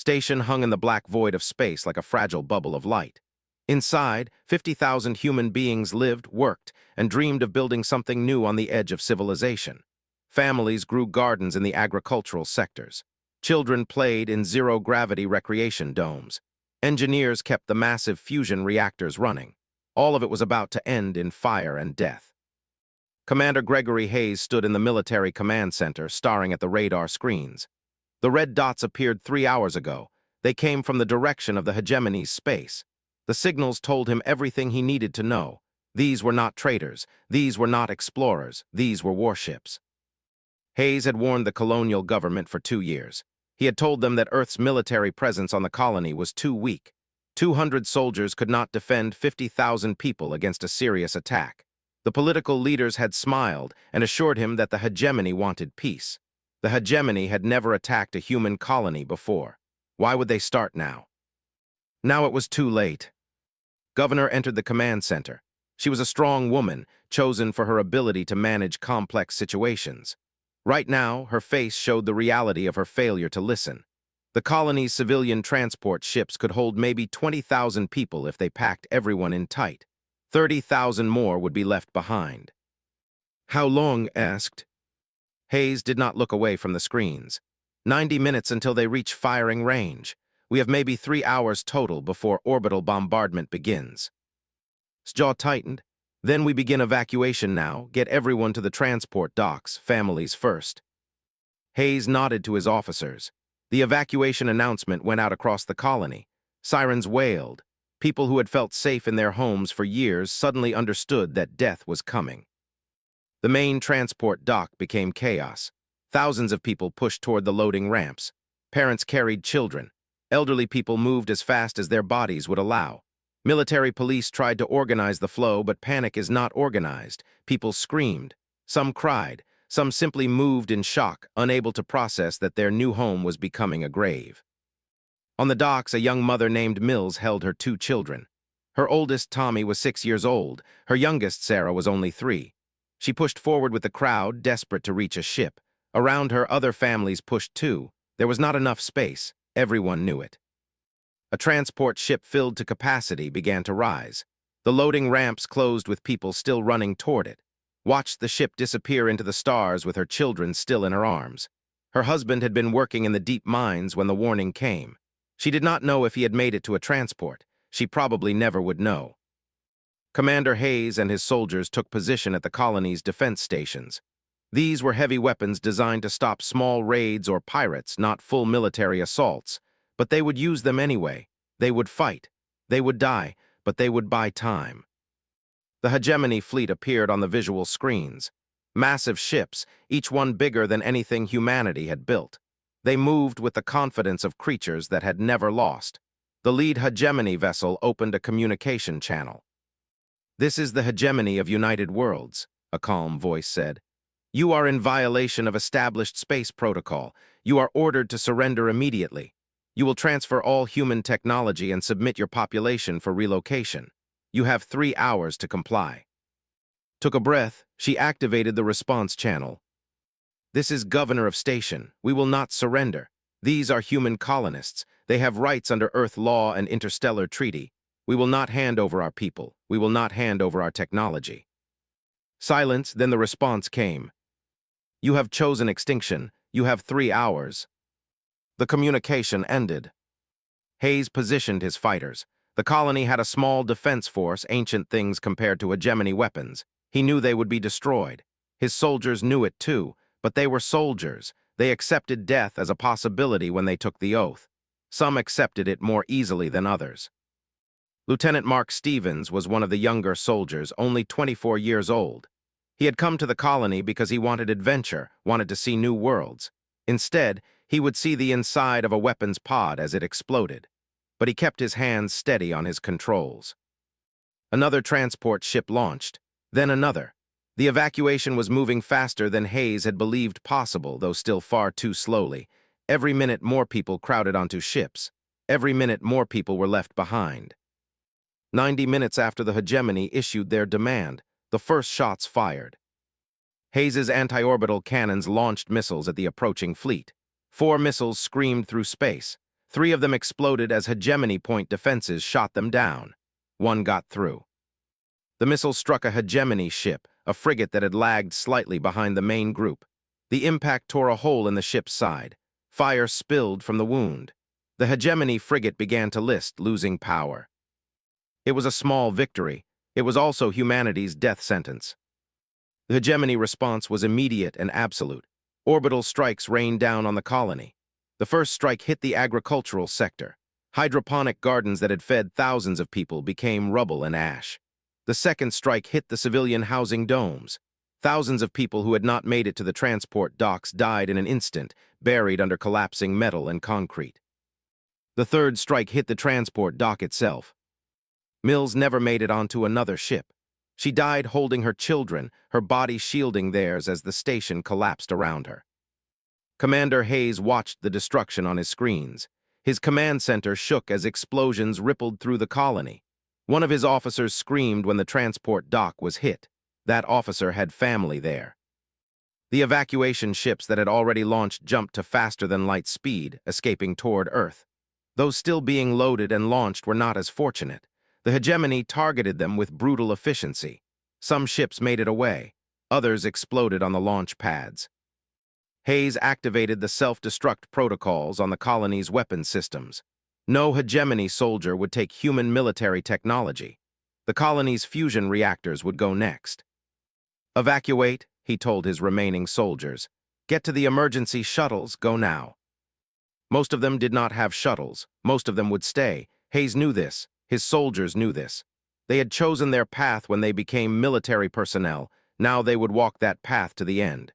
Station hung in the black void of space like a fragile bubble of light. Inside, 50,000 human beings lived, worked, and dreamed of building something new on the edge of civilization. Families grew gardens in the agricultural sectors. Children played in zero-gravity recreation domes. Engineers kept the massive fusion reactors running. All of it was about to end in fire and death. Commander Gregory Hayes stood in the military command center, staring at the radar screens. The red dots appeared 3 hours ago. They came from the direction of the hegemony's space. The signals told him everything he needed to know. These were not traders. These were not explorers. These were warships. Hayes had warned the colonial government for 2 years. He had told them that Earth's military presence on the colony was too weak. 200 soldiers could not defend 50,000 people against a serious attack. The political leaders had smiled and assured him that the hegemony wanted peace. The hegemony had never attacked a human colony before. Why would they start now? Now it was too late. Governor entered the command center. She was a strong woman, chosen for her ability to manage complex situations. Right now, her face showed the reality of her failure to listen. The colony's civilian transport ships could hold maybe 20,000 people if they packed everyone in tight. 30,000 more would be left behind. How long? Asked. Hayes did not look away from the screens. 90 minutes until they reach firing range. We have maybe 3 hours total before orbital bombardment begins. His jaw tightened. Then we begin evacuation now. Get everyone to the transport docks, families first. Hayes nodded to his officers. The evacuation announcement went out across the colony. Sirens wailed. People who had felt safe in their homes for years suddenly understood that death was coming. The main transport dock became chaos. Thousands of people pushed toward the loading ramps. Parents carried children. Elderly people moved as fast as their bodies would allow. Military police tried to organize the flow, but panic is not organized. People screamed. Some cried. Some simply moved in shock, unable to process that their new home was becoming a grave. On the docks, a young mother named Mills held her 2 children. Her oldest, Tommy, was 6 years old. Her youngest, Sarah, was only 3. She pushed forward with the crowd, desperate to reach a ship. Around her, other families pushed too. There was not enough space. Everyone knew it. A transport ship filled to capacity began to rise. The loading ramps closed with people still running toward it. Watched the ship disappear into the stars with her children still in her arms. Her husband had been working in the deep mines when the warning came. She did not know if he had made it to a transport. She probably never would know. Commander Hayes and his soldiers took position at the colony's defense stations. These were heavy weapons designed to stop small raids or pirates, not full military assaults. But they would use them anyway. They would fight. They would die, but they would buy time. The hegemony fleet appeared on the visual screens. Massive ships, each one bigger than anything humanity had built. They moved with the confidence of creatures that had never lost. The lead hegemony vessel opened a communication channel. "This is the hegemony of United Worlds," a calm voice said. "You are in violation of established space protocol. You are ordered to surrender immediately. You will transfer all human technology and submit your population for relocation. You have 3 hours to comply." Took a breath, she activated the response channel. "This is Governor of Station. We will not surrender. These are human colonists. They have rights under Earth law and interstellar treaty. We will not hand over our people. We will not hand over our technology." Silence, then the response came. "You have chosen extinction. You have 3 hours." The communication ended. Hayes positioned his fighters. The colony had a small defense force, ancient things compared to hegemony weapons. He knew they would be destroyed. His soldiers knew it too, but they were soldiers. They accepted death as a possibility when they took the oath. Some accepted it more easily than others. Lieutenant Mark Stevens was one of the younger soldiers, only 24 years old. He had come to the colony because he wanted adventure, wanted to see new worlds. Instead, he would see the inside of a weapons pod as it exploded. But he kept his hands steady on his controls. Another transport ship launched, then another. The evacuation was moving faster than Hayes had believed possible, though still far too slowly. Every minute more people crowded onto ships. Every minute more people were left behind. 90 minutes after the hegemony issued their demand, the first shots fired. Hayes's anti-orbital cannons launched missiles at the approaching fleet. 4 missiles screamed through space. 3 of them exploded as hegemony point defenses shot them down. One got through. The missile struck a hegemony ship, a frigate that had lagged slightly behind the main group. The impact tore a hole in the ship's side. Fire spilled from the wound. The hegemony frigate began to list, losing power. It was a small victory. It was also humanity's death sentence. The hegemony response was immediate and absolute. Orbital strikes rained down on the colony. The first strike hit the agricultural sector. Hydroponic gardens that had fed thousands of people became rubble and ash. The second strike hit the civilian housing domes. Thousands of people who had not made it to the transport docks died in an instant, buried under collapsing metal and concrete. The third strike hit the transport dock itself. Mills never made it onto another ship. She died holding her children, her body shielding theirs as the station collapsed around her. Commander Hayes watched the destruction on his screens. His command center shook as explosions rippled through the colony. One of his officers screamed when the transport dock was hit. That officer had family there. The evacuation ships that had already launched jumped to faster-than-light speed, escaping toward Earth. Those still being loaded and launched were not as fortunate. The hegemony targeted them with brutal efficiency. Some ships made it away. Others exploded on the launch pads. Hayes activated the self-destruct protocols on the colony's weapons systems. No hegemony soldier would take human military technology. The colony's fusion reactors would go next. "Evacuate," he told his remaining soldiers. "Get to the emergency shuttles, go now." Most of them did not have shuttles. Most of them would stay. Hayes knew this. His soldiers knew this. They had chosen their path when they became military personnel. Now they would walk that path to the end.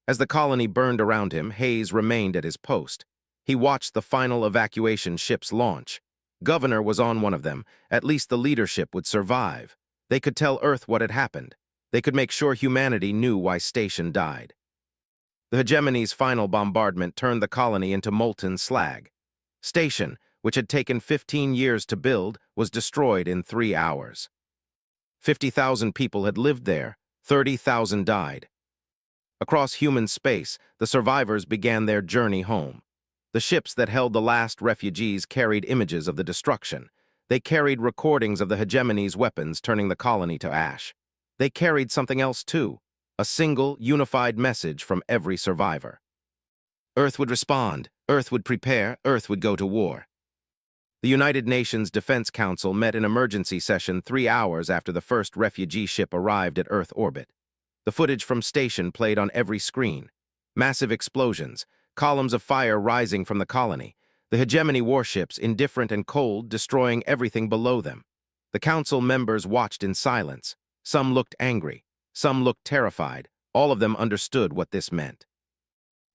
As the colony burned around him, Hayes remained at his post. He watched the final evacuation ships launch. Governor was on one of them. At least the leadership would survive. They could tell Earth what had happened. They could make sure humanity knew why Station died. The hegemony's final bombardment turned the colony into molten slag. Station, which had taken 15 years to build, was destroyed in 3 hours. 50,000 people had lived there. 30,000 died. Across human space, the survivors began their journey home. The ships that held the last refugees carried images of the destruction. They carried recordings of the hegemony's weapons turning the colony to ash. They carried something else too, a single, unified message from every survivor. Earth would respond, Earth would prepare, Earth would go to war. The United Nations Defense Council met in emergency session 3 hours after the first refugee ship arrived at Earth orbit. The footage from Station played on every screen. Massive explosions, columns of fire rising from the colony, the hegemony warships, indifferent and cold, destroying everything below them. The council members watched in silence. Some looked angry. Some looked terrified. All of them understood what this meant.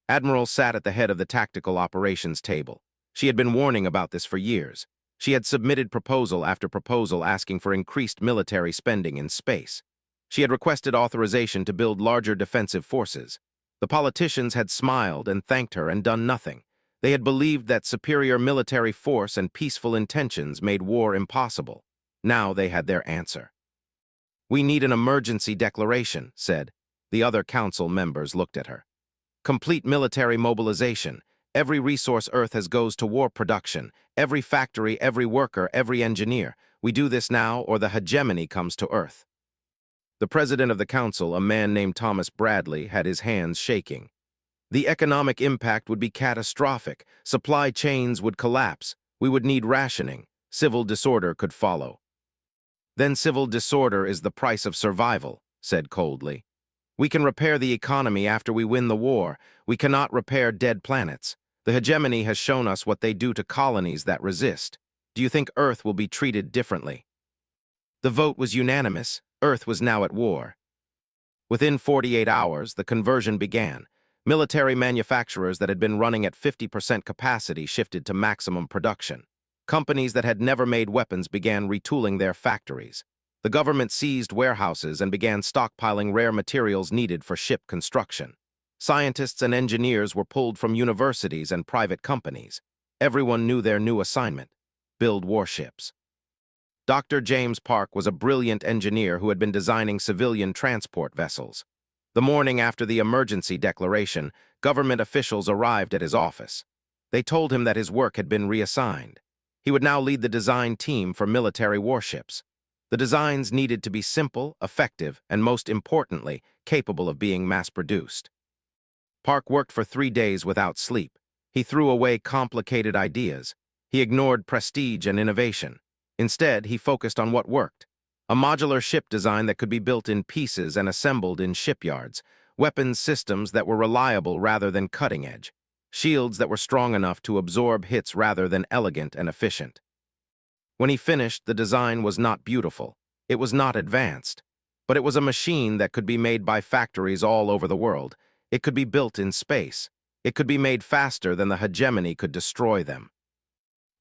Admiral sat at the head of the tactical operations table. She had been warning about this for years. She had submitted proposal after proposal asking for increased military spending in space. She had requested authorization to build larger defensive forces. The politicians had smiled and thanked her and done nothing. They had believed that superior military force and peaceful intentions made war impossible. Now they had their answer. "We need an emergency declaration," said. The other council members looked at her. "Complete military mobilization. Every resource Earth has goes to war production. Every factory, every worker, every engineer. We do this now or the hegemony comes to Earth." The president of the council, a man named Thomas Bradley, had his hands shaking. The economic impact would be catastrophic. Supply chains would collapse. We would need rationing. Civil disorder could follow. "Then civil disorder is the price of survival," said coldly. "We can repair the economy after we win the war. We cannot repair dead planets. The hegemony has shown us what they do to colonies that resist. Do you think Earth will be treated differently?" The vote was unanimous. Earth was now at war. Within 48 hours, the conversion began. Military manufacturers that had been running at 50% capacity shifted to maximum production. Companies that had never made weapons began retooling their factories. The government seized warehouses and began stockpiling rare materials needed for ship construction. Scientists and engineers were pulled from universities and private companies. Everyone knew their new assignment: build warships. Dr. James Park was a brilliant engineer who had been designing civilian transport vessels. The morning after the emergency declaration, government officials arrived at his office. They told him that his work had been reassigned. He would now lead the design team for military warships. The designs needed to be simple, effective, and most importantly, capable of being mass-produced. Park worked for 3 days without sleep. He threw away complicated ideas. He ignored prestige and innovation. Instead, he focused on what worked. A modular ship design that could be built in pieces and assembled in shipyards, weapons systems that were reliable rather than cutting-edge, shields that were strong enough to absorb hits rather than elegant and efficient. When he finished, the design was not beautiful. It was not advanced. But it was a machine that could be made by factories all over the world. It could be built in space. It could be made faster than the hegemony could destroy them.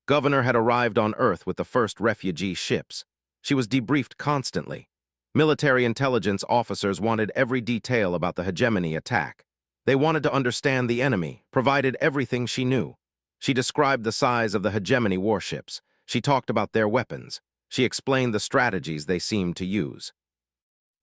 Governor had arrived on Earth with the first refugee ships. She was debriefed constantly. Military intelligence officers wanted every detail about the hegemony attack. They wanted to understand the enemy, provided everything she knew. She described the size of the hegemony warships. She talked about their weapons. She explained the strategies they seemed to use.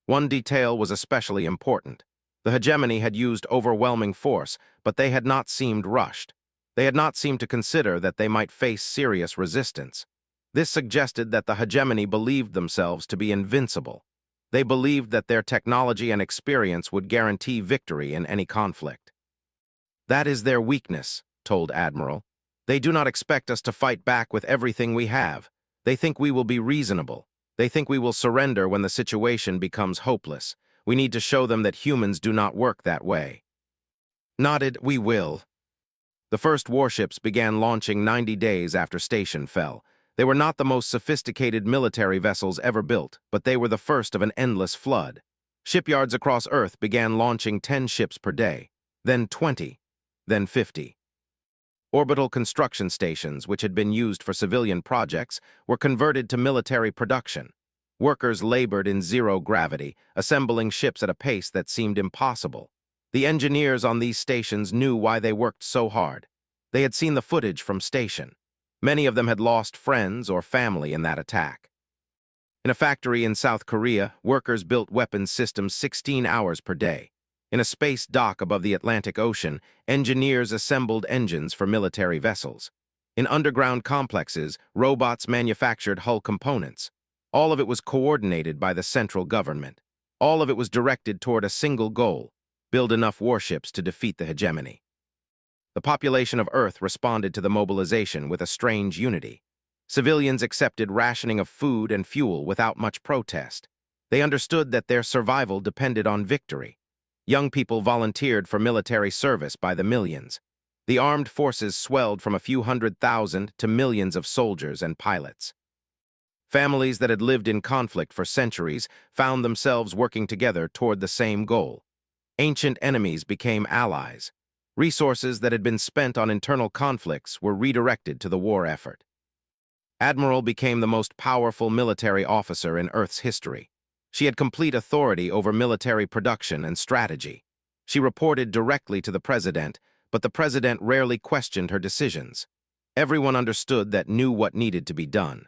One detail was especially important. The hegemony had used overwhelming force, but they had not seemed rushed. They had not seemed to consider that they might face serious resistance. This suggested that the hegemony believed themselves to be invincible. They believed that their technology and experience would guarantee victory in any conflict. "That is their weakness," told Admiral. "They do not expect us to fight back with everything we have. They think we will be reasonable. They think we will surrender when the situation becomes hopeless. We need to show them that humans do not work that way." Nodded, "We will." The first warships began launching 90 days after Station fell. They were not the most sophisticated military vessels ever built, but they were the first of an endless flood. Shipyards across Earth began launching 10 ships per day, then 20, then 50. Orbital construction stations, which had been used for civilian projects, were converted to military production. Workers labored in zero gravity, assembling ships at a pace that seemed impossible. The engineers on these stations knew why they worked so hard. They had seen the footage from Station. Many of them had lost friends or family in that attack. In a factory in South Korea, workers built weapons systems 16 hours per day. In a space dock above the Atlantic Ocean, engineers assembled engines for military vessels. In underground complexes, robots manufactured hull components. All of it was coordinated by the central government. All of it was directed toward a single goal: build enough warships to defeat the hegemony. The population of Earth responded to the mobilization with a strange unity. Civilians accepted rationing of food and fuel without much protest. They understood that their survival depended on victory. Young people volunteered for military service by the millions. The armed forces swelled from a few 100,000 to millions of soldiers and pilots. Families that had lived in conflict for centuries found themselves working together toward the same goal. Ancient enemies became allies. Resources that had been spent on internal conflicts were redirected to the war effort. Admiral became the most powerful military officer in Earth's history. She had complete authority over military production and strategy. She reported directly to the president, but the president rarely questioned her decisions. Everyone understood that knew what needed to be done.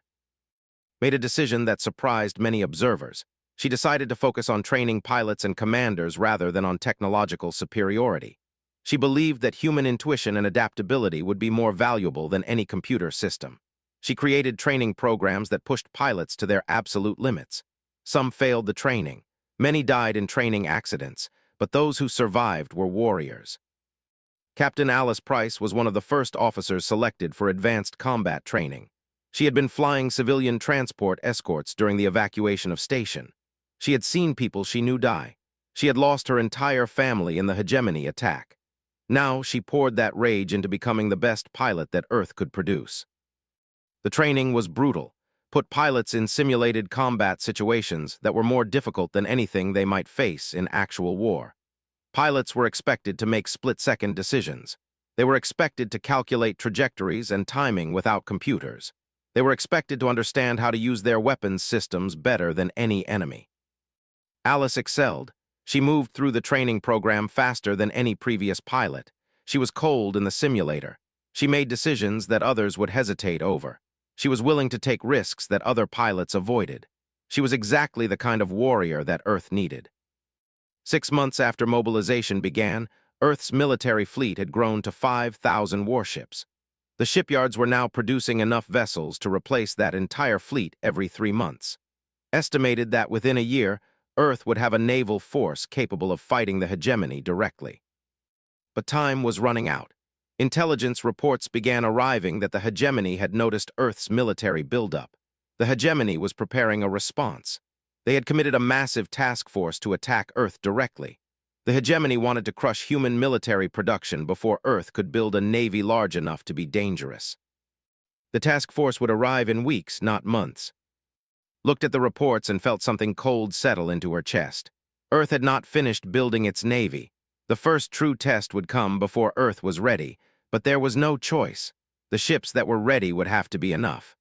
Made a decision that surprised many observers. She decided to focus on training pilots and commanders rather than on technological superiority. She believed that human intuition and adaptability would be more valuable than any computer system. She created training programs that pushed pilots to their absolute limits. Some failed the training. Many died in training accidents, but those who survived were warriors. Captain Alice Price was one of the first officers selected for advanced combat training. She had been flying civilian transport escorts during the evacuation of Station. She had seen people she knew die. She had lost her entire family in the hegemony attack. Now she poured that rage into becoming the best pilot that Earth could produce. The training was brutal. Put pilots in simulated combat situations that were more difficult than anything they might face in actual war. Pilots were expected to make split-second decisions. They were expected to calculate trajectories and timing without computers. They were expected to understand how to use their weapons systems better than any enemy. Alice excelled. She moved through the training program faster than any previous pilot. She was cold in the simulator. She made decisions that others would hesitate over. She was willing to take risks that other pilots avoided. She was exactly the kind of warrior that Earth needed. 6 months after mobilization began, Earth's military fleet had grown to 5,000 warships. The shipyards were now producing enough vessels to replace that entire fleet every 3 months. Estimated that within a year, Earth would have a naval force capable of fighting the hegemony directly. But time was running out. Intelligence reports began arriving that the hegemony had noticed Earth's military buildup. The hegemony was preparing a response. They had committed a massive task force to attack Earth directly. The hegemony wanted to crush human military production before Earth could build a navy large enough to be dangerous. The task force would arrive in weeks, not months. Looked at the reports and felt something cold settle into her chest. Earth had not finished building its navy. The first true test would come before Earth was ready, but there was no choice. The ships that were ready would have to be enough.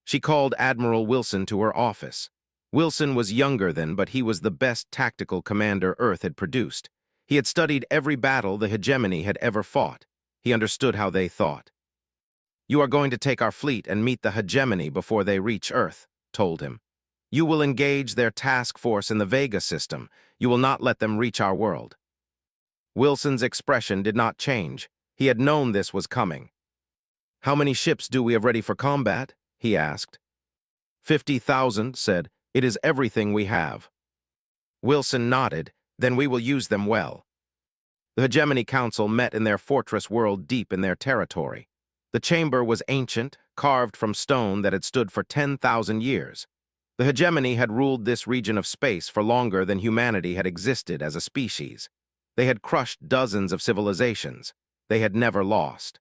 She called Admiral Wilson to her office. Wilson was younger then, but he was the best tactical commander Earth had produced. He had studied every battle the hegemony had ever fought. He understood how they thought. "You are going to take our fleet and meet the hegemony before they reach Earth," told him. "You will engage their task force in the Vega system. You will not let them reach our world." Wilson's expression did not change. He had known this was coming. "How many ships do we have ready for combat?" he asked. 50,000, said. "It is everything we have." Wilson nodded. "Then we will use them well." The Hegemony Council met in their fortress world deep in their territory. The chamber was ancient, carved from stone that had stood for 10,000 years. The hegemony had ruled this region of space for longer than humanity had existed as a species. They had crushed dozens of civilizations. They had never lost.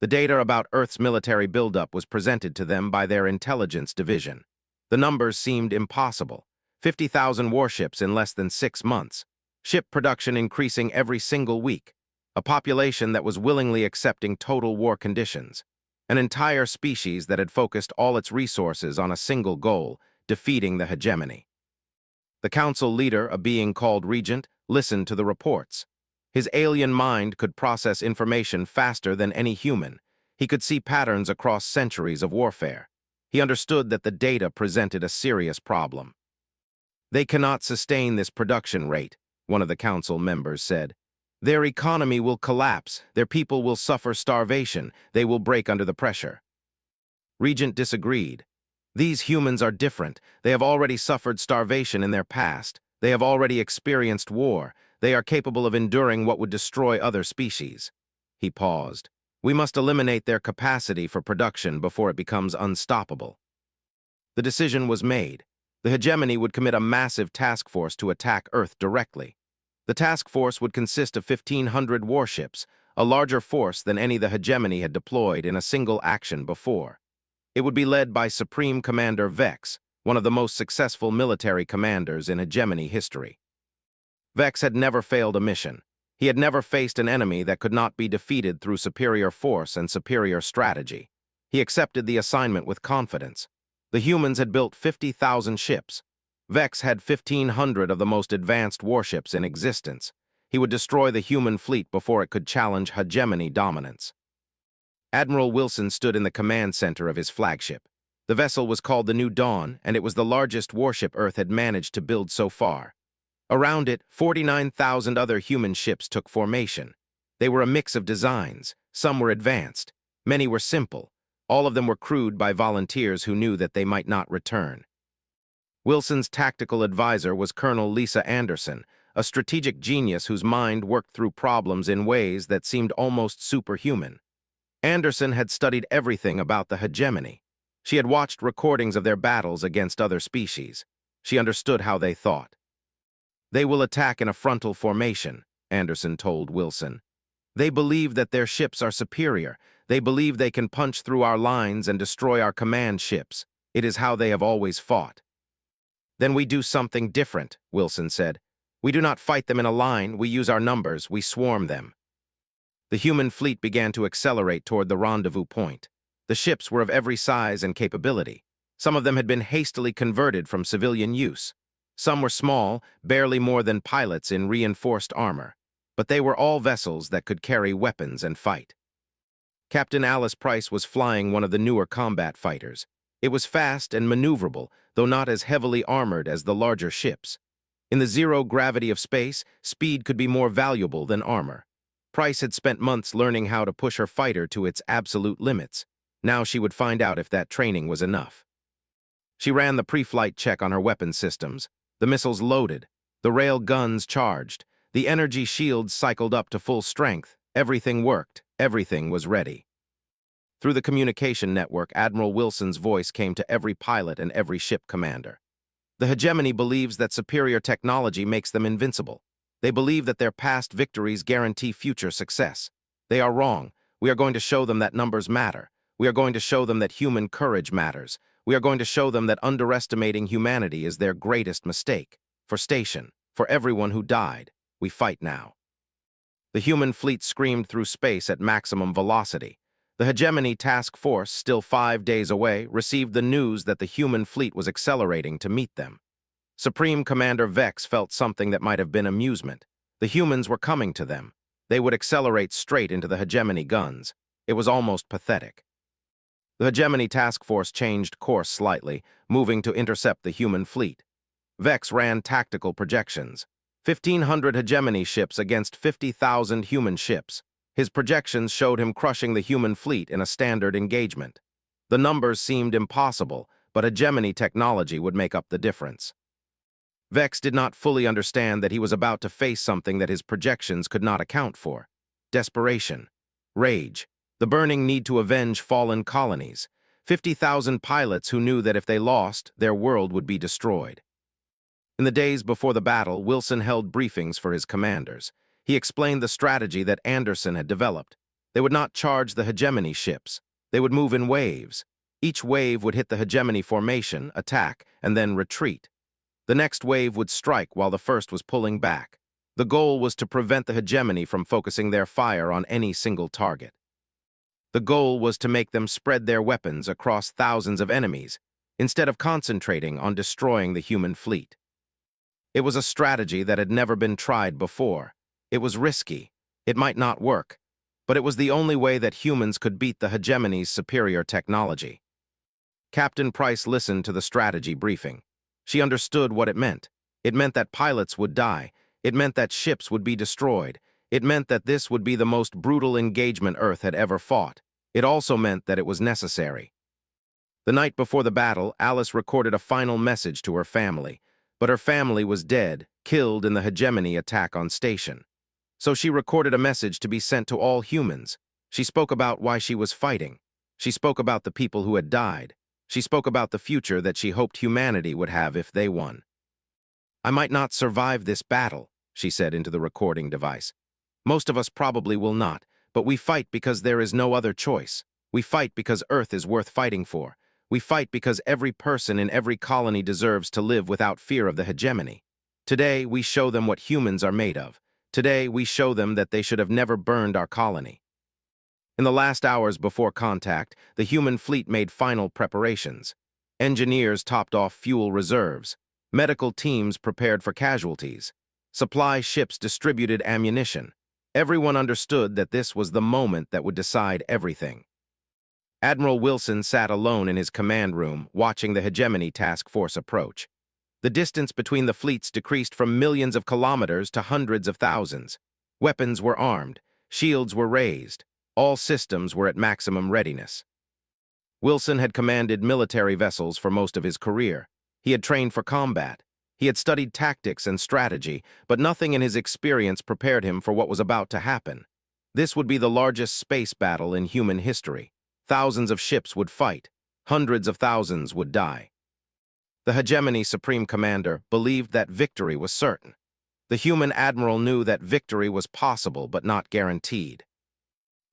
The data about Earth's military buildup was presented to them by their intelligence division. The numbers seemed impossible. 50,000 warships in less than 6 months. Ship production increasing every single week. A population that was willingly accepting total war conditions. An entire species that had focused all its resources on a single goal, defeating the hegemony. The council leader, a being called Regent, listened to the reports. His alien mind could process information faster than any human. He could see patterns across centuries of warfare. He understood that the data presented a serious problem. "They cannot sustain this production rate," one of the council members said. "Their economy will collapse, their people will suffer starvation, they will break under the pressure." Regent disagreed. "These humans are different. They have already suffered starvation in their past. They have already experienced war. They are capable of enduring what would destroy other species." He paused. "We must eliminate their capacity for production before it becomes unstoppable." The decision was made. The hegemony would commit a massive task force to attack Earth directly. The task force would consist of 1,500 warships, a larger force than any the hegemony had deployed in a single action before. It would be led by Supreme Commander Vex, one of the most successful military commanders in hegemony history. Vex had never failed a mission. He had never faced an enemy that could not be defeated through superior force and superior strategy. He accepted the assignment with confidence. The humans had built 50,000 ships. Vex had 1,500 of the most advanced warships in existence. He would destroy the human fleet before it could challenge hegemony dominance. Admiral Wilson stood in the command center of his flagship. The vessel was called the New Dawn, and it was the largest warship Earth had managed to build so far. Around it, 49,000 other human ships took formation. They were a mix of designs. Some were advanced. Many were simple. All of them were crewed by volunteers who knew that they might not return. Wilson's tactical advisor was Colonel Lisa Anderson, a strategic genius whose mind worked through problems in ways that seemed almost superhuman. Anderson had studied everything about the hegemony. She had watched recordings of their battles against other species. She understood how they thought. "They will attack in a frontal formation," Anderson told Wilson. "They believe that their ships are superior. They believe they can punch through our lines and destroy our command ships. It is how they have always fought." "Then we do something different," Wilson said. "We do not fight them in a line, we use our numbers, we swarm them." The human fleet began to accelerate toward the rendezvous point. The ships were of every size and capability. Some of them had been hastily converted from civilian use. Some were small, barely more than pilots in reinforced armor. But they were all vessels that could carry weapons and fight. Captain Alice Price was flying one of the newer combat fighters. It was fast and maneuverable, though not as heavily armored as the larger ships. In the zero gravity of space, speed could be more valuable than armor. Price had spent months learning how to push her fighter to its absolute limits. Now she would find out if that training was enough. She ran the pre-flight check on her weapon systems. The missiles loaded, the rail guns charged, the energy shields cycled up to full strength. Everything worked, everything was ready. Through the communication network, Admiral Wilson's voice came to every pilot and every ship commander. The hegemony believes that superior technology makes them invincible. They believe that their past victories guarantee future success. They are wrong. We are going to show them that numbers matter. We are going to show them that human courage matters. We are going to show them that underestimating humanity is their greatest mistake. For Station, for everyone who died, we fight now. The human fleet screamed through space at maximum velocity. The Hegemony Task Force, still 5 days away, received the news that the human fleet was accelerating to meet them. Supreme Commander Vex felt something that might have been amusement. The humans were coming to them. They would accelerate straight into the Hegemony guns. It was almost pathetic. The Hegemony Task Force changed course slightly, moving to intercept the human fleet. Vex ran tactical projections. 1,500 Hegemony ships against 50,000 human ships. His projections showed him crushing the human fleet in a standard engagement. The numbers seemed impossible, but Hegemony technology would make up the difference. Vex did not fully understand that he was about to face something that his projections could not account for. Desperation. Rage. The burning need to avenge fallen colonies. 50,000 pilots who knew that if they lost, their world would be destroyed. In the days before the battle, Wilson held briefings for his commanders. He explained the strategy that Anderson had developed. They would not charge the Hegemony ships. They would move in waves. Each wave would hit the Hegemony formation, attack, and then retreat. The next wave would strike while the first was pulling back. The goal was to prevent the Hegemony from focusing their fire on any single target. The goal was to make them spread their weapons across thousands of enemies, instead of concentrating on destroying the human fleet. It was a strategy that had never been tried before. It was risky. It might not work. But it was the only way that humans could beat the Hegemony's superior technology. Captain Price listened to the strategy briefing. She understood what it meant. It meant that pilots would die. It meant that ships would be destroyed. It meant that this would be the most brutal engagement Earth had ever fought. It also meant that it was necessary. The night before the battle, Alice recorded a final message to her family. But her family was dead, killed in the Hegemony attack on Station. So she recorded a message to be sent to all humans. She spoke about why she was fighting. She spoke about the people who had died. She spoke about the future that she hoped humanity would have if they won. "I might not survive this battle," she said into the recording device. "Most of us probably will not, but we fight because there is no other choice. We fight because Earth is worth fighting for. We fight because every person in every colony deserves to live without fear of the Hegemony. Today, we show them what humans are made of. Today, we show them that they should have never burned our colony." In the last hours before contact, the human fleet made final preparations. Engineers topped off fuel reserves. Medical teams prepared for casualties. Supply ships distributed ammunition. Everyone understood that this was the moment that would decide everything. Admiral Wilson sat alone in his command room, watching the Hegemony Task Force approach. The distance between the fleets decreased from millions of kilometers to hundreds of thousands. Weapons were armed. Shields were raised. All systems were at maximum readiness. Wilson had commanded military vessels for most of his career. He had trained for combat. He had studied tactics and strategy, but nothing in his experience prepared him for what was about to happen. This would be the largest space battle in human history. Thousands of ships would fight. Hundreds of thousands would die. The Hegemony Supreme Commander believed that victory was certain. The human admiral knew that victory was possible but not guaranteed.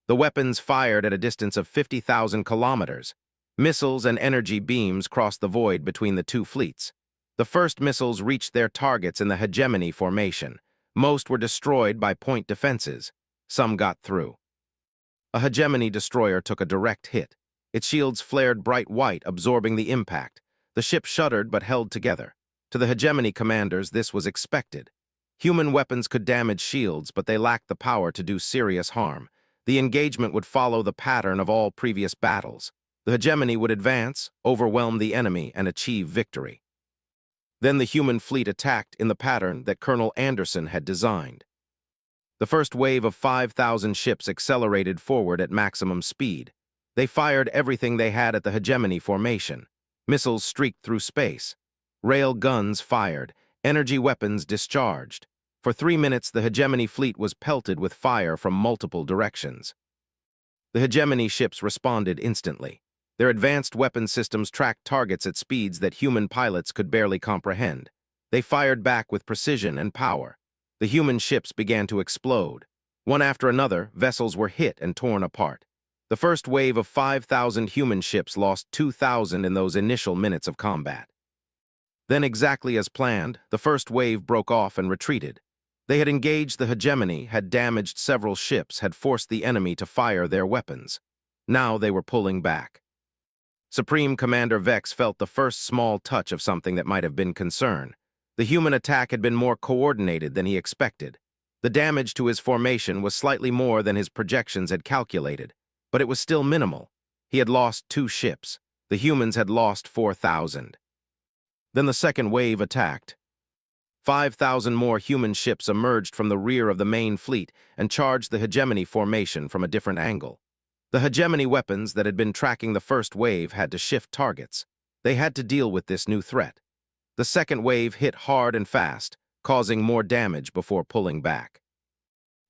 The weapons fired at a distance of 50,000 kilometers. Missiles and energy beams crossed the void between the two fleets. The first missiles reached their targets in the Hegemony formation. Most were destroyed by point defenses. Some got through. A Hegemony destroyer took a direct hit. Its shields flared bright white, absorbing the impact. The ship shuddered but held together. To the Hegemony commanders, this was expected. Human weapons could damage shields, but they lacked the power to do serious harm. The engagement would follow the pattern of all previous battles. The Hegemony would advance, overwhelm the enemy, and achieve victory. Then the human fleet attacked in the pattern that Colonel Anderson had designed. The first wave of 5,000 ships accelerated forward at maximum speed. They fired everything they had at the hegemony formation. Missiles streaked through space. Rail guns fired. Energy weapons discharged. For 3 minutes, the hegemony fleet was pelted with fire from multiple directions. The hegemony ships responded instantly. Their advanced weapon systems tracked targets at speeds that human pilots could barely comprehend. They fired back with precision and power. The human ships began to explode. One after another, vessels were hit and torn apart. The first wave of 5,000 human ships lost 2,000 in those initial minutes of combat. Then, exactly as planned, the first wave broke off and retreated. They had engaged the hegemony, had damaged several ships, had forced the enemy to fire their weapons. Now they were pulling back. Supreme Commander Vex felt the first small touch of something that might have been concern. The human attack had been more coordinated than he expected. The damage to his formation was slightly more than his projections had calculated, but it was still minimal. He had lost 2 ships. The humans had lost 4,000. Then the second wave attacked. 5,000 more human ships emerged from the rear of the main fleet and charged the hegemony formation from a different angle. The hegemony weapons that had been tracking the first wave had to shift targets. They had to deal with this new threat. The second wave hit hard and fast, causing more damage before pulling back.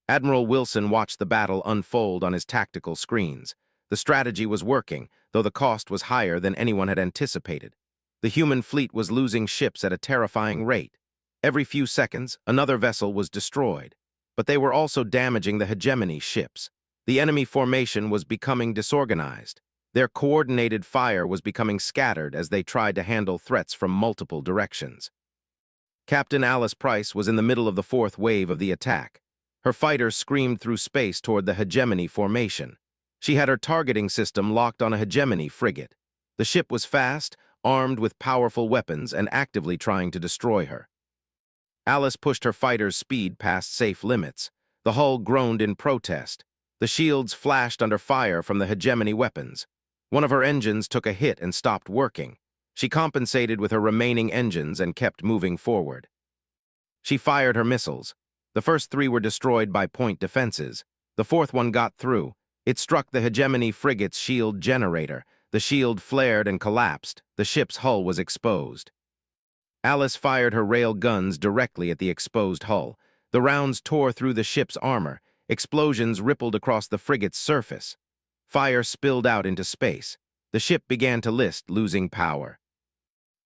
Admiral Wilson watched the battle unfold on his tactical screens. The strategy was working, though the cost was higher than anyone had anticipated. The human fleet was losing ships at a terrifying rate. Every few seconds, another vessel was destroyed. But they were also damaging the hegemony ships. The enemy formation was becoming disorganized. Their coordinated fire was becoming scattered as they tried to handle threats from multiple directions. Captain Alice Price was in the middle of the fourth wave of the attack. Her fighters screamed through space toward the hegemony formation. She had her targeting system locked on a hegemony frigate. The ship was fast, armed with powerful weapons, and actively trying to destroy her. Alice pushed her fighters' speed past safe limits. The hull groaned in protest. The shields flashed under fire from the hegemony weapons. One of her engines took a hit and stopped working. She compensated with her remaining engines and kept moving forward. She fired her missiles. The first 3 were destroyed by point defenses. The fourth one got through. It struck the hegemony frigate's shield generator. The shield flared and collapsed. The ship's hull was exposed. Alice fired her rail guns directly at the exposed hull. The rounds tore through the ship's armor. Explosions rippled across the frigate's surface. Fire spilled out into space. The ship began to list, losing power.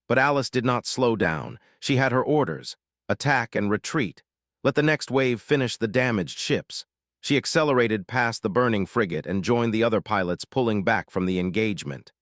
But Alice did not slow down. She had her orders: attack and retreat. Let the next wave finish the damaged ships. She accelerated past the burning frigate and joined the other pilots pulling back from the engagement.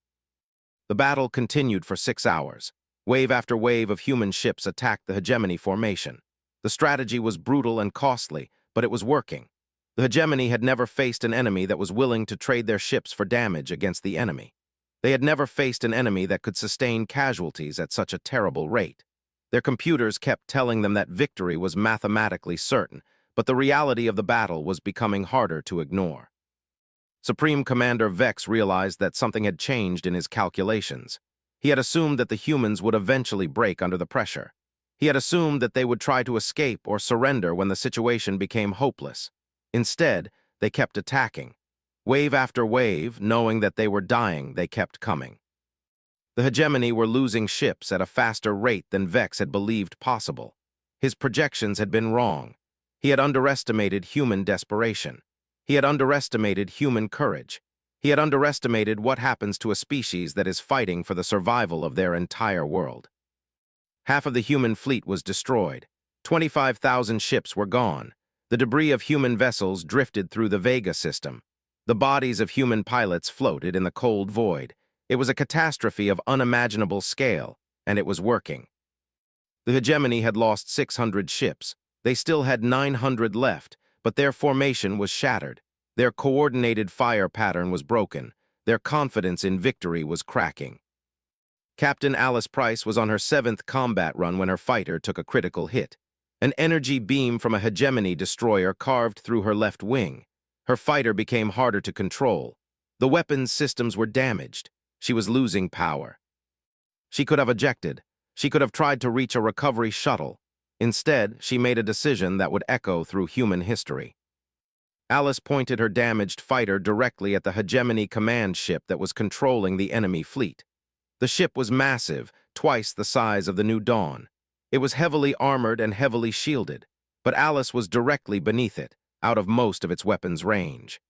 The battle continued for 6 hours. Wave after wave of human ships attacked the hegemony formation. The strategy was brutal and costly, but it was working. The hegemony had never faced an enemy that was willing to trade their ships for damage against the enemy. They had never faced an enemy that could sustain casualties at such a terrible rate. Their computers kept telling them that victory was mathematically certain, but the reality of the battle was becoming harder to ignore. Supreme Commander Vex realized that something had changed in his calculations. He had assumed that the humans would eventually break under the pressure. He had assumed that they would try to escape or surrender when the situation became hopeless. Instead, they kept attacking. Wave after wave, knowing that they were dying, they kept coming. The hegemony were losing ships at a faster rate than Vex had believed possible. His projections had been wrong. He had underestimated human desperation. He had underestimated human courage. He had underestimated what happens to a species that is fighting for the survival of their entire world. Half of the human fleet was destroyed. 25,000 ships were gone. The debris of human vessels drifted through the Vega system. The bodies of human pilots floated in the cold void. It was a catastrophe of unimaginable scale, and it was working. The hegemony had lost 600 ships. They still had 900 left, but their formation was shattered. Their coordinated fire pattern was broken. Their confidence in victory was cracking. Captain Alice Price was on her 7th combat run when her fighter took a critical hit. An energy beam from a hegemony destroyer carved through her left wing. Her fighter became harder to control. The weapons systems were damaged. She was losing power. She could have ejected. She could have tried to reach a recovery shuttle. Instead, she made a decision that would echo through human history. Alice pointed her damaged fighter directly at the Hegemony command ship that was controlling the enemy fleet. The ship was massive, twice the size of the New Dawn. It was heavily armored and heavily shielded, but Alice was directly beneath it, out of most of its weapons' range.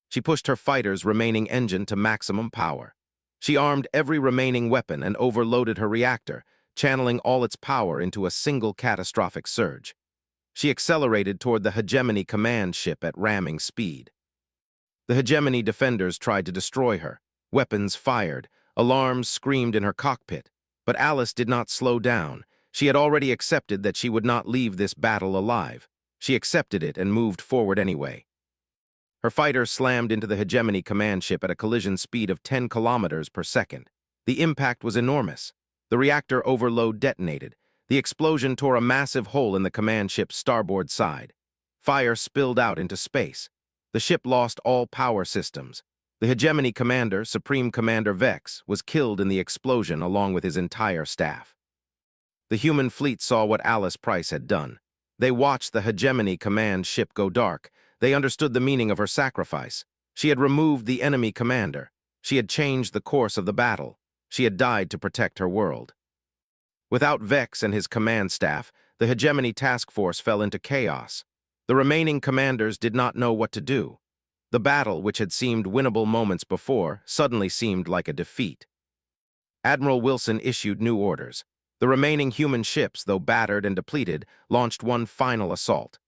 She pushed her fighter's remaining engine to maximum power. She armed every remaining weapon and overloaded her reactor, channeling all its power into a single catastrophic surge. She accelerated toward the Hegemony command ship at ramming speed. The Hegemony defenders tried to destroy her. Weapons fired. Alarms screamed in her cockpit. But Alice did not slow down. She had already accepted that she would not leave this battle alive. She accepted it and moved forward anyway. Her fighter slammed into the Hegemony command ship at a collision speed of 10 kilometers per second. The impact was enormous. The reactor overload detonated. The explosion tore a massive hole in the command ship's starboard side. Fire spilled out into space. The ship lost all power systems. The Hegemony commander, Supreme Commander Vex, was killed in the explosion along with his entire staff. The human fleet saw what Alice Price had done. They watched the Hegemony command ship go dark. They understood the meaning of her sacrifice. She had removed the enemy commander. She had changed the course of the battle. She had died to protect her world. Without Vex and his command staff, the Hegemony task force fell into chaos. The remaining commanders did not know what to do. The battle, which had seemed winnable moments before, suddenly seemed like a defeat. Admiral Wilson issued new orders. The remaining human ships, though battered and depleted, launched one final assault.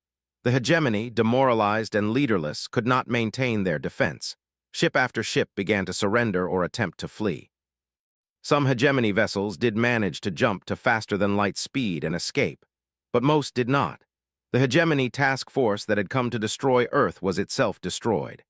The Hegemony, demoralized and leaderless, could not maintain their defense. Ship after ship began to surrender or attempt to flee. Some Hegemony vessels did manage to jump to faster-than-light speed and escape, but most did not. The Hegemony task force that had come to destroy Earth was itself destroyed.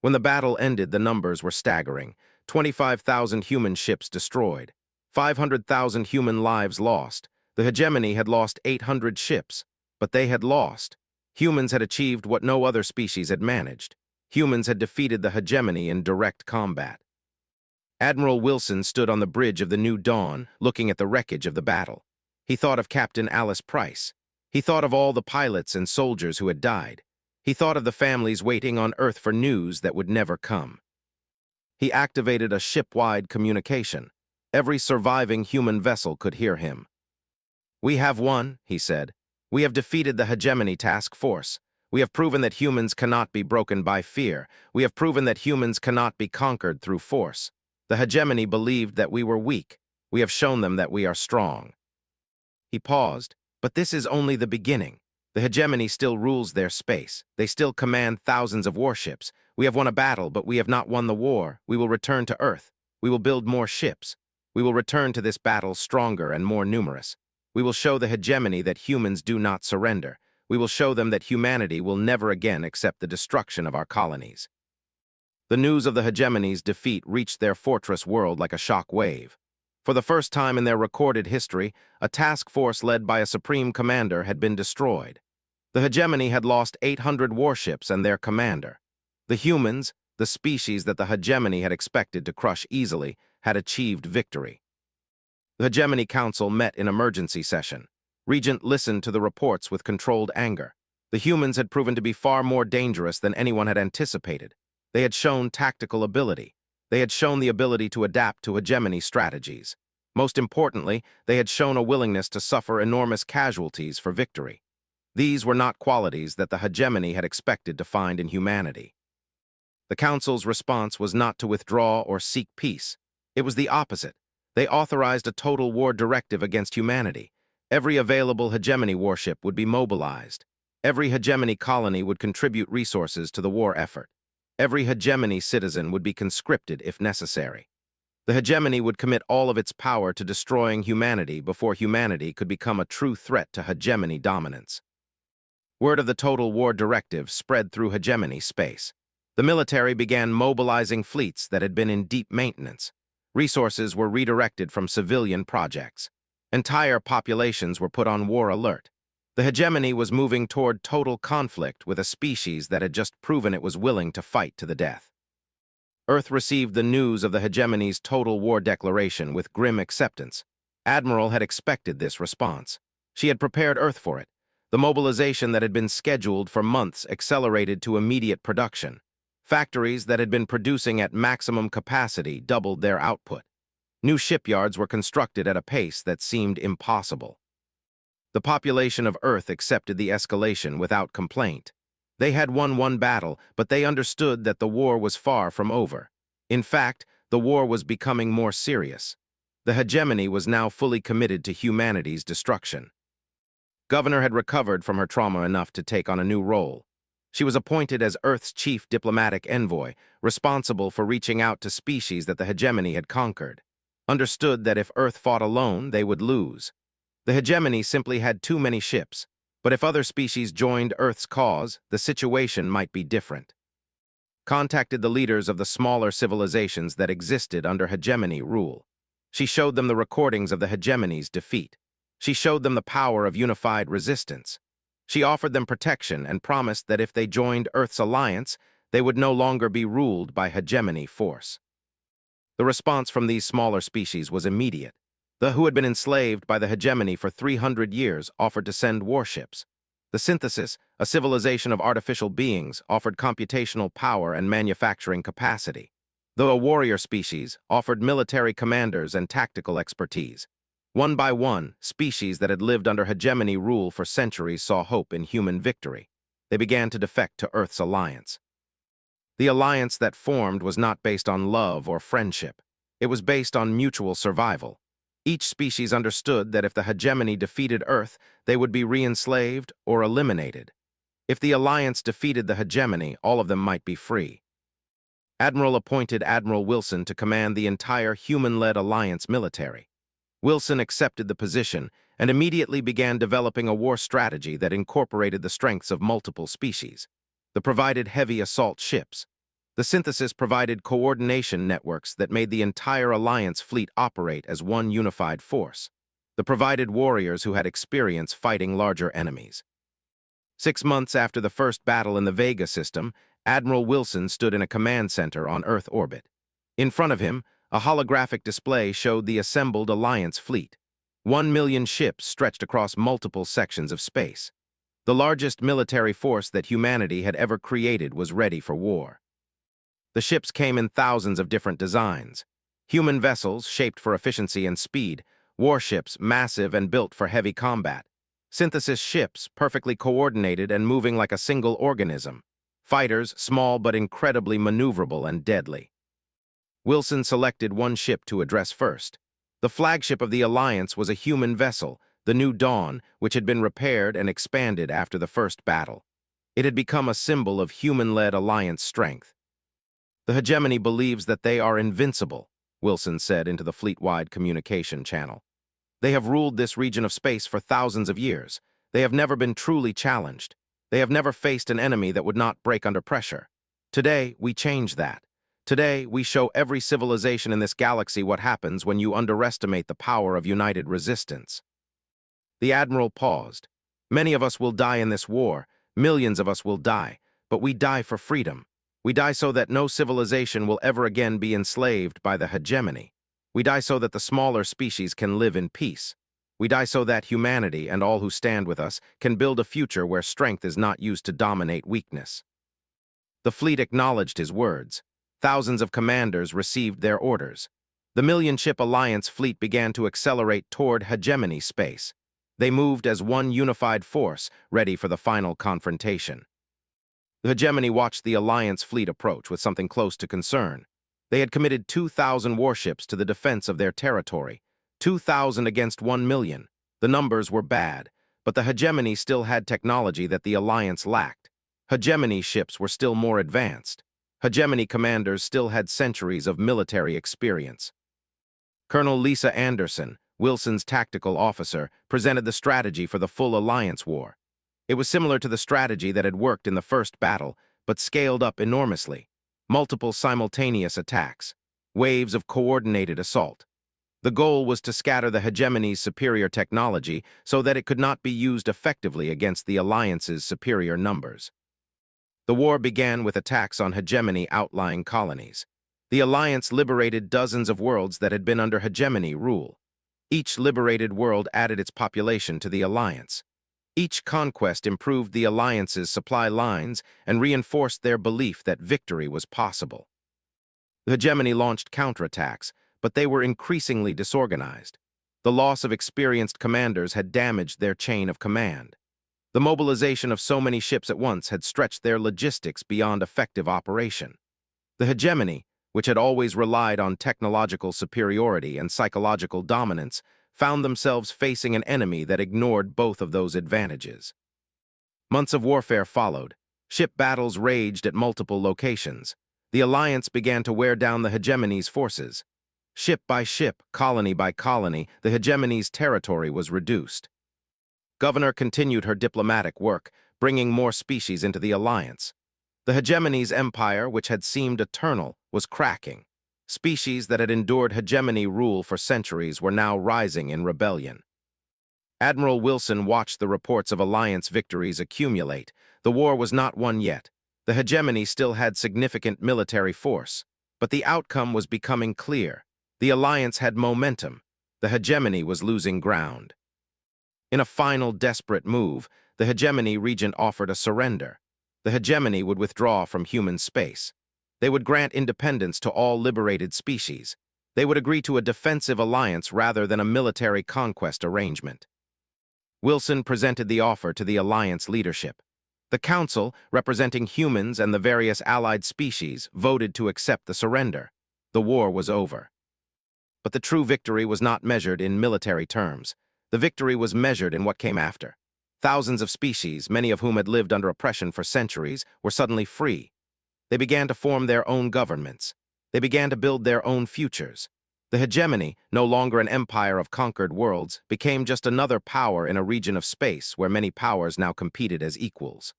When the battle ended, the numbers were staggering. 25,000 human ships destroyed. 500,000 human lives lost. The Hegemony had lost 800 ships, but they had lost. Humans had achieved what no other species had managed. Humans had defeated the Hegemony in direct combat. Admiral Wilson stood on the bridge of the New Dawn, looking at the wreckage of the battle. He thought of Captain Alice Price. He thought of all the pilots and soldiers who had died. He thought of the families waiting on Earth for news that would never come. He activated a ship-wide communication. Every surviving human vessel could hear him. "We have won," he said. "We have defeated the Hegemony task force. We have proven that humans cannot be broken by fear. We have proven that humans cannot be conquered through force. The Hegemony believed that we were weak. We have shown them that we are strong." He paused. But this is only the beginning. The Hegemony still rules their space. They still command thousands of warships. We have won a battle, but we have not won the war. We will return to Earth. We will build more ships. We will return to this battle stronger and more numerous. We will show the Hegemony that humans do not surrender. We will show them that humanity will never again accept the destruction of our colonies. The news of the Hegemony's defeat reached their fortress world like a shock wave. For the first time in their recorded history, a task force led by a supreme commander had been destroyed. The Hegemony had lost 800 warships and their commander. The humans, the species that the Hegemony had expected to crush easily, had achieved victory. The Hegemony Council met in emergency session. Regent listened to the reports with controlled anger. The humans had proven to be far more dangerous than anyone had anticipated. They had shown tactical ability. They had shown the ability to adapt to Hegemony strategies. Most importantly, they had shown a willingness to suffer enormous casualties for victory. These were not qualities that the Hegemony had expected to find in humanity. The Council's response was not to withdraw or seek peace. It was the opposite. They authorized a total war directive against humanity. Every available Hegemony warship would be mobilized. Every Hegemony colony would contribute resources to the war effort. Every Hegemony citizen would be conscripted if necessary. The Hegemony would commit all of its power to destroying humanity before humanity could become a true threat to Hegemony dominance. Word of the Total War Directive spread through Hegemony space. The military began mobilizing fleets that had been in deep maintenance. Resources were redirected from civilian projects. Entire populations were put on war alert. The Hegemony was moving toward total conflict with a species that had just proven it was willing to fight to the death. Earth received the news of the Hegemony's total war declaration with grim acceptance. Admiral had expected this response. She had prepared Earth for it. The mobilization that had been scheduled for months accelerated to immediate production. Factories that had been producing at maximum capacity doubled their output. New shipyards were constructed at a pace that seemed impossible. The population of Earth accepted the escalation without complaint. They had won one battle, but they understood that the war was far from over. In fact, the war was becoming more serious. The hegemony was now fully committed to humanity's destruction. Governor had recovered from her trauma enough to take on a new role. She was appointed as Earth's chief diplomatic envoy, responsible for reaching out to species that the hegemony had conquered. Understood that if Earth fought alone, they would lose. The hegemony simply had too many ships, but if other species joined Earth's cause, the situation might be different. Contacted the leaders of the smaller civilizations that existed under hegemony rule. She showed them the recordings of the hegemony's defeat. She showed them the power of unified resistance. She offered them protection and promised that if they joined Earth's alliance, they would no longer be ruled by hegemony force. The response from these smaller species was immediate. The who had been enslaved by the hegemony for 300 years offered to send warships. The Synthesis, a civilization of artificial beings, offered computational power and manufacturing capacity. The warrior species offered military commanders and tactical expertise. One by one, species that had lived under hegemony rule for centuries saw hope in human victory. They began to defect to Earth's alliance. The alliance that formed was not based on love or friendship. It was based on mutual survival. Each species understood that if the hegemony defeated Earth, they would be re-enslaved or eliminated. If the alliance defeated the hegemony, all of them might be free. Admiral appointed Admiral Wilson to command the entire human-led alliance military. Wilson accepted the position and immediately began developing a war strategy that incorporated the strengths of multiple species. The provided heavy assault ships. The Synthesis provided coordination networks that made the entire Alliance fleet operate as one unified force. The provided warriors who had experience fighting larger enemies. 6 months after the first battle in the Vega system, Admiral Wilson stood in a command center on Earth orbit. In front of him, a holographic display showed the assembled Alliance fleet. 1 million ships stretched across multiple sections of space. The largest military force that humanity had ever created was ready for war. The ships came in thousands of different designs. Human vessels shaped for efficiency and speed, warships massive and built for heavy combat, Synthesis ships perfectly coordinated and moving like a single organism, fighters small but incredibly maneuverable and deadly. Wilson selected one ship to address first. The flagship of the Alliance was a human vessel, the New Dawn, which had been repaired and expanded after the first battle. It had become a symbol of human-led Alliance strength. The hegemony believes that they are invincible, Wilson said into the fleet-wide communication channel. They have ruled this region of space for thousands of years. They have never been truly challenged. They have never faced an enemy that would not break under pressure. Today, we change that. Today, we show every civilization in this galaxy what happens when you underestimate the power of united resistance. The Admiral paused. Many of us will die in this war. Millions of us will die. But we die for freedom. We die so that no civilization will ever again be enslaved by the hegemony. We die so that the smaller species can live in peace. We die so that humanity and all who stand with us can build a future where strength is not used to dominate weakness. The fleet acknowledged his words. Thousands of commanders received their orders. The million-ship Alliance fleet began to accelerate toward hegemony space. They moved as one unified force, ready for the final confrontation. The hegemony watched the Alliance fleet approach with something close to concern. They had committed 2,000 warships to the defense of their territory. 2,000 against 1 million. The numbers were bad, but the hegemony still had technology that the Alliance lacked. Hegemony ships were still more advanced. Hegemony commanders still had centuries of military experience. Colonel Lisa Anderson, Wilson's tactical officer, presented the strategy for the full Alliance war. It was similar to the strategy that had worked in the first battle, but scaled up enormously. Multiple simultaneous attacks. Waves of coordinated assault. The goal was to scatter the hegemony's superior technology so that it could not be used effectively against the Alliance's superior numbers. The war began with attacks on hegemony outlying colonies. The Alliance liberated dozens of worlds that had been under hegemony rule. Each liberated world added its population to the alliance. Each conquest improved the alliance's supply lines and reinforced their belief that victory was possible. The hegemony launched counterattacks, but they were increasingly disorganized. The loss of experienced commanders had damaged their chain of command. The mobilization of so many ships at once had stretched their logistics beyond effective operation. The hegemony, which had always relied on technological superiority and psychological dominance, found themselves facing an enemy that ignored both of those advantages. Months of warfare followed. Ship battles raged at multiple locations. The alliance began to wear down the hegemony's forces. Ship by ship, colony by colony, the hegemony's territory was reduced. Governor continued her diplomatic work, bringing more species into the alliance. The hegemony's empire, which had seemed eternal, was cracking. Species that had endured hegemony rule for centuries were now rising in rebellion. Admiral Wilson watched the reports of alliance victories accumulate. The war was not won yet. The hegemony still had significant military force, but the outcome was becoming clear. The alliance had momentum. The hegemony was losing ground. In a final desperate move, the hegemony regent offered a surrender. The hegemony would withdraw from human space. They would grant independence to all liberated species. They would agree to a defensive alliance rather than a military conquest arrangement. Wilson presented the offer to the alliance leadership. The council, representing humans and the various allied species, voted to accept the surrender. The war was over. But the true victory was not measured in military terms. The victory was measured in what came after. Thousands of species, many of whom had lived under oppression for centuries, were suddenly free. They began to form their own governments. They began to build their own futures. The hegemony, no longer an empire of conquered worlds, became just another power in a region of space where many powers now competed as equals.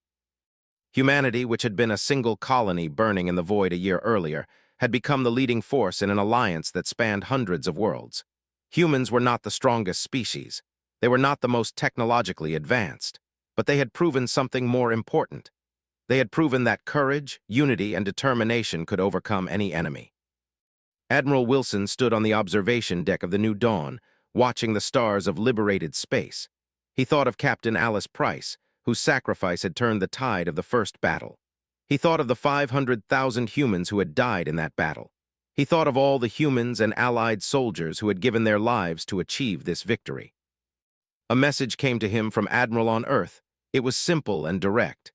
Humanity, which had been a single colony burning in the void a year earlier, had become the leading force in an alliance that spanned hundreds of worlds. Humans were not the strongest species. They were not the most technologically advanced, but they had proven something more important. They had proven that courage, unity, and determination could overcome any enemy. Admiral Wilson stood on the observation deck of the New Dawn, watching the stars of liberated space. He thought of Captain Alice Price, whose sacrifice had turned the tide of the first battle. He thought of the 500,000 humans who had died in that battle. He thought of all the humans and allied soldiers who had given their lives to achieve this victory. A message came to him from Admiral on Earth. It was simple and direct.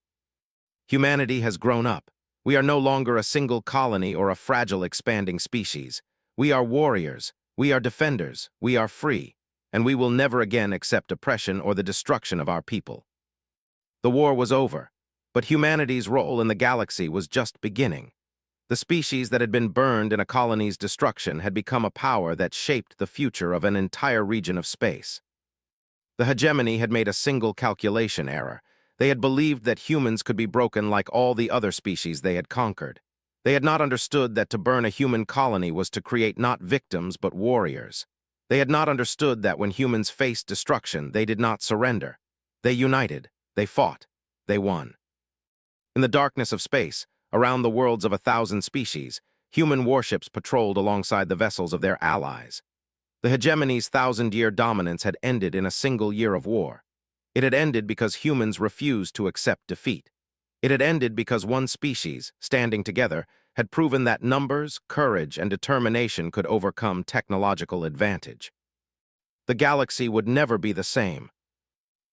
Humanity has grown up. We are no longer a single colony or a fragile expanding species. We are warriors. We are defenders. We are free. And we will never again accept oppression or the destruction of our people. The war was over, but humanity's role in the galaxy was just beginning. The species that had been burned in a colony's destruction had become a power that shaped the future of an entire region of space. The hegemony had made a single calculation error. They had believed that humans could be broken like all the other species they had conquered. They had not understood that to burn a human colony was to create not victims but warriors. They had not understood that when humans faced destruction, they did not surrender. They united. They fought. They won. In the darkness of space, around the worlds of 1,000 species, human warships patrolled alongside the vessels of their allies. The hegemony's 1,000-year dominance had ended in a single year of war. It had ended because humans refused to accept defeat. It had ended because one species, standing together, had proven that numbers, courage, and determination could overcome technological advantage. The galaxy would never be the same.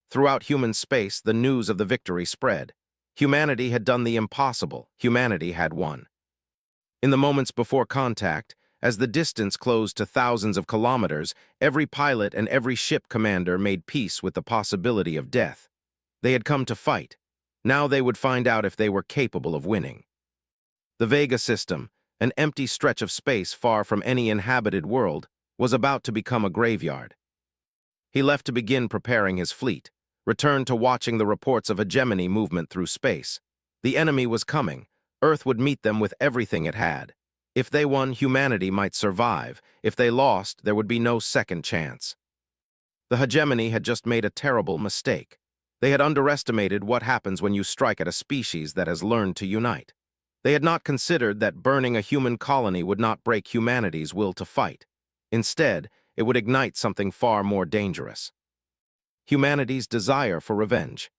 Throughout human space, the news of the victory spread. Humanity had done the impossible. Humanity had won. In the moments before contact, as the distance closed to thousands of kilometers, every pilot and every ship commander made peace with the possibility of death. They had come to fight. Now they would find out if they were capable of winning. The Vega system, an empty stretch of space far from any inhabited world, was about to become a graveyard. He left to begin preparing his fleet, returned to watching the reports of hegemony movement through space. The enemy was coming. Earth would meet them with everything it had. If they won, humanity might survive. If they lost, there would be no second chance. The hegemony had just made a terrible mistake. They had underestimated what happens when you strike at a species that has learned to unite. They had not considered that burning a human colony would not break humanity's will to fight. Instead, it would ignite something far more dangerous. Humanity's desire for revenge.